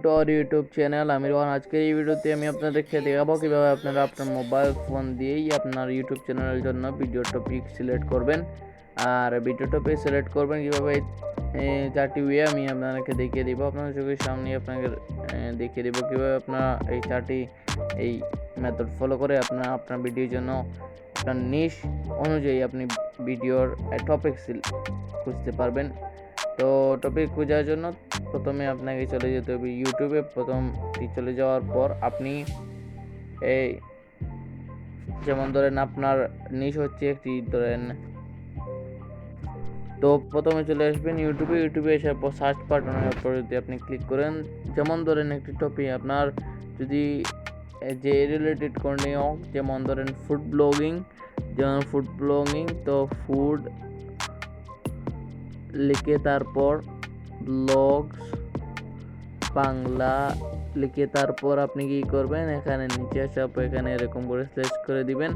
to our YouTube channel AmiRuhan। আজকের এই ভিডিওতে আমি আপনাদেরকে দেখাবো কিভাবে আপনারা আপনার মোবাইল ফোন দিয়েই আপনার ইউটিউব চ্যানেলের জন্য ভিডিও টপিক সিলেক্ট করবেন। আর ভিডিও টপিক সিলেক্ট করবেন কিভাবে চারটি ওয়ে আমি আপনাদেরকে দেখিয়ে দেবো। আপনাদের চোখের সামনে আপনাকে দেখিয়ে দেবো কিভাবে আপনারা এই চারটি এই মেথড ফলো করে আপনার ভিডিওর জন্য আপনার নিশ অনুযায়ী আপনি ভিডিওর টপিক খুঁজতে পারবেন। তো টপিক খোঁজার জন্য প্রথমে আপনাকে চলে যেতে হবে ইউটিউবে। প্রথমটি চলে যাওয়ার পর আপনি এই যেমন ধরেন আপনার নিশ হচ্ছে একটি ধরেন, তো প্রথমে চলে আসবেন ইউটিউবে আসার পর সার্চ বাটনের উপর যদি আপনি ক্লিক করেন, যেমন ধরেন একটি টপিক আপনার যদি যে রিলেটেড করে হোক, যেমন ধরেন ফুড ব্লগিং, তো ফুড লিখে তারপর ব্লগস বাংলা লিখে তারপর আপনি কি করবেন, এখানে নিচে আসার পর এখানে এরকম করে সিলেক্ট করে দিবেন।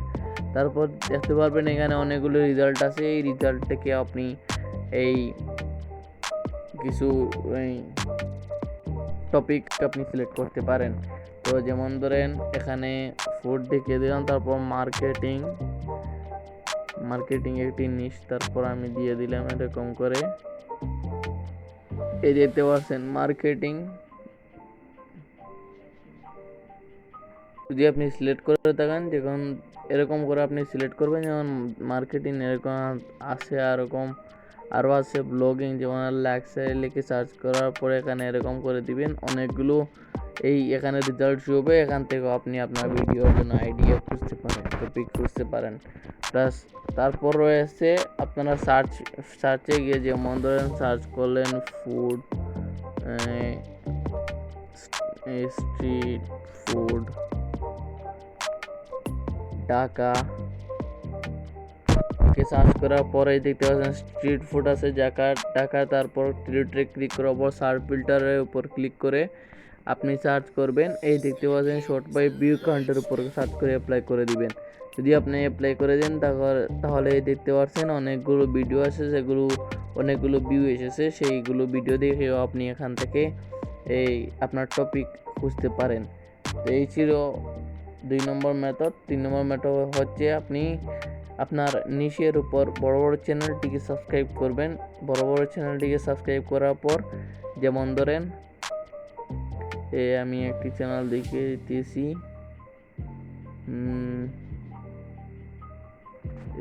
তারপর দেখতে পারবেন এখানে অনেকগুলো রেজাল্ট আছে। এই রেজাল্ট থেকে আপনি এই কিছু টপিক আপনি সিলেক্ট করতে পারেন। তো যেমন ধরেন এখানে ফুড দেখিয়ে দিলাম, তারপর মার্কেটিং একটি নিশ, তারপর আমি দিয়ে দিলাম এরকম করে। এই দেখতে পাচ্ছেন মার্কেটিং, যদি আপনি সিলেক্ট করে থাকেন যখন এরকম করে আপনি সিলেক্ট করবেন, যেমন মার্কেটিং এরকম আছে, আরও আছে ব্লগিং, যেমন লিখে সার্চ করার পরে এখানে এরকম করে দিবেন। অনেকগুলো এখানে রেজাল্ট হবে, এখান থেকে আপনি আপনার ভিডিওর জন্য আইডিয়া খুঁজতে পারেন, টপিক খুঁজতে পারেন। প্লাস তারপর রয়েছে আপনারা সার্চে গিয়ে যেমন ধরেন সার্চ করলেন food, street food Dhaka search করার পরে দেখতে পাচ্ছেন স্ট্রিট ফুড আছে ঢাকা। তারপর ক্লিক করার পর সার্চ ফিল্টারের উপর ক্লিক করে আপনি সার্চ করবেন। এই দেখতে পাচ্ছেন শর্ট বাই ভিউ কাউন্টের উপর সার্চ করে অ্যাপ্লাই করে দিবেন। যদি আপনি অ্যাপ্লাই করে দেন তাহলে দেখতে পাচ্ছেন অনেকগুলো ভিডিও আছে, সেগুলো অনেকগুলো ভিউ এসেছে। সেইগুলো ভিডিও দেখেও আপনি এখান থেকে আপনার টপিক খুঁজতে পারেন। তো এই ছিল 2 নম্বর মেথড। 3 নম্বর মেথড হচ্ছে আপনি আপনার নিশের উপর বড় চ্যানেলটিকে সাবস্ক্রাইব করবেন। বড় চ্যানেলটিকে সাবস্ক্রাইব করার পর যেমন ধরেন আমি একটি চ্যানেল দেখিয়ে দিতেছি,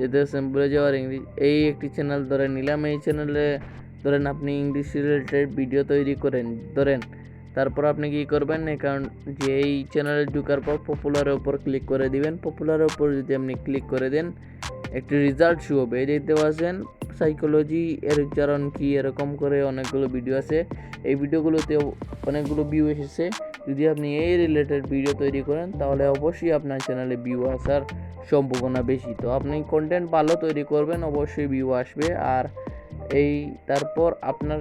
এদের সিম্পলে যাওয়ার ইংলিশ, এই একটি চ্যানেল ধরে নিলাম। এই চ্যানেলে ধরেন আপনি ইংলিশ রিলেটেড ভিডিও তৈরি করেন। তারপর আপনি কি করবেন, কারণ যে এই চ্যানেলে ঢোকার পর পপুলারের উপর ক্লিক করে দিবেন। পপুলারের উপর যদি আপনি ক্লিক করে দেন একটি রেজাল্ট শো হবে। এই দেখতে পাচ্ছেন সাইকোলজি এর উচ্চারণ কি, এরকম করে অনেকগুলো ভিডিও আছে। এই ভিডিওগুলোতে অনেকগুলো ভিউ এসেছে। যদি আপনি এই রিলেটেড ভিডিও তৈরি করেন তাহলে অবশ্যই আপনার চ্যানেলে ভিউ আসার সম্ভাবনা বেশি। তো আপনি কন্টেন্ট ভালো তৈরি করবেন, অবশ্যই ভিউ আসবে। আর তারপর আপনার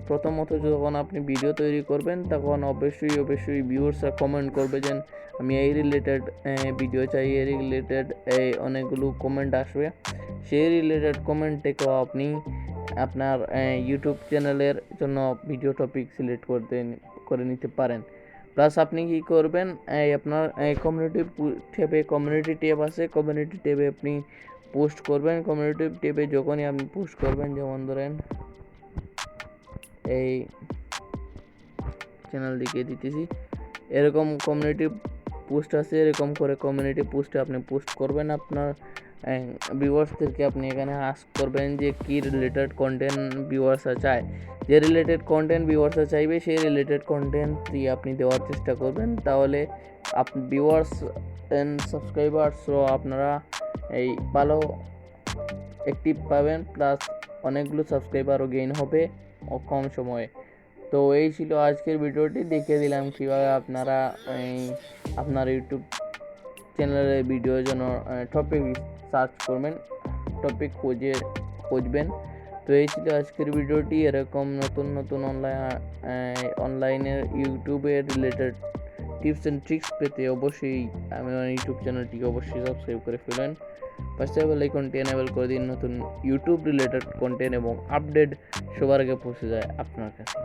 প্রথমত যখন আপনি ভিডিও তৈরি করবেন তখন অবশ্যই ভিউয়ার্সরা কমেন্ট করবে যে আমি এই রিলেটেড ভিডিও চাই, এই রিলেটেড অনেকগুলো কমেন্ট আসবে। সেই রিলেটেড কমেন্ট থেকেও আপনি আপনার ইউটিউব চ্যানেলের জন্য ভিডিও টপিক সিলেক্ট করে নিতে পারেন। প্লাস আপনি কি করবেন, আপনার কমিউনিটি ট্যাব আছে, কমিউনিটি ট্যাবে আপনি পোস্ট করবেন। কমিউনিটি ট্যাবে যখনই আপনি পোস্ট করবেন, যেমন ধরেন এই চ্যানেল দেখিয়ে দিতেছি, এরকম কমিউনিটি পোস্ট আছে, এরকম করে কমিউনিটি পোস্টে আপনি পোস্ট করবেন। আপনার ভিউয়ার্সদেরকে আপনি এখানে আস্ক করবেন যে কি রিলেটেড কন্টেন্ট ভিউয়ার্সরা চায়। যে রিলেটেড কন্টেন্ট ভিউয়ার্সরা চাইবে সেই রিলেটেড কন্টেন্টই আপনি দেওয়ার চেষ্টা করবেন। তাহলে আপনি ভিউয়ার্স এন্ড সাবস্ক্রাইবার্সও আপনারা ভালো অ্যাক্টিভ পাবেন, প্লাস অনেকগুলো সাবস্ক্রাইবারও গেইন হবে কম সময়ে। তো এই ছিল আজকের ভিডিওটি, দেখিয়ে দিলাম কীভাবে আপনারা আপনার ইউটিউব চ্যানেলের ভিডিওর জন্য টপিক সার্চ করবেন, টপিক খুঁজবেন। তো এই ছিল আজকের ভিডিওটি। এরকম নতুন অনলাইনের ইউটিউবের রিলেটেড টিপস অ্যান্ড ট্রিক্স পেতে অবশ্যই আমার ইউটিউব চ্যানেলটিকে অবশ্যই সাবস্ক্রাইব করে ফেলেন। পাশে বেল আইকনটি এনেবল করে দিন, নতুন ইউটিউব রিলেটেড কন্টেন্ট এবং আপডেট সবার আগে পৌঁছে যায় আপনার কাছে।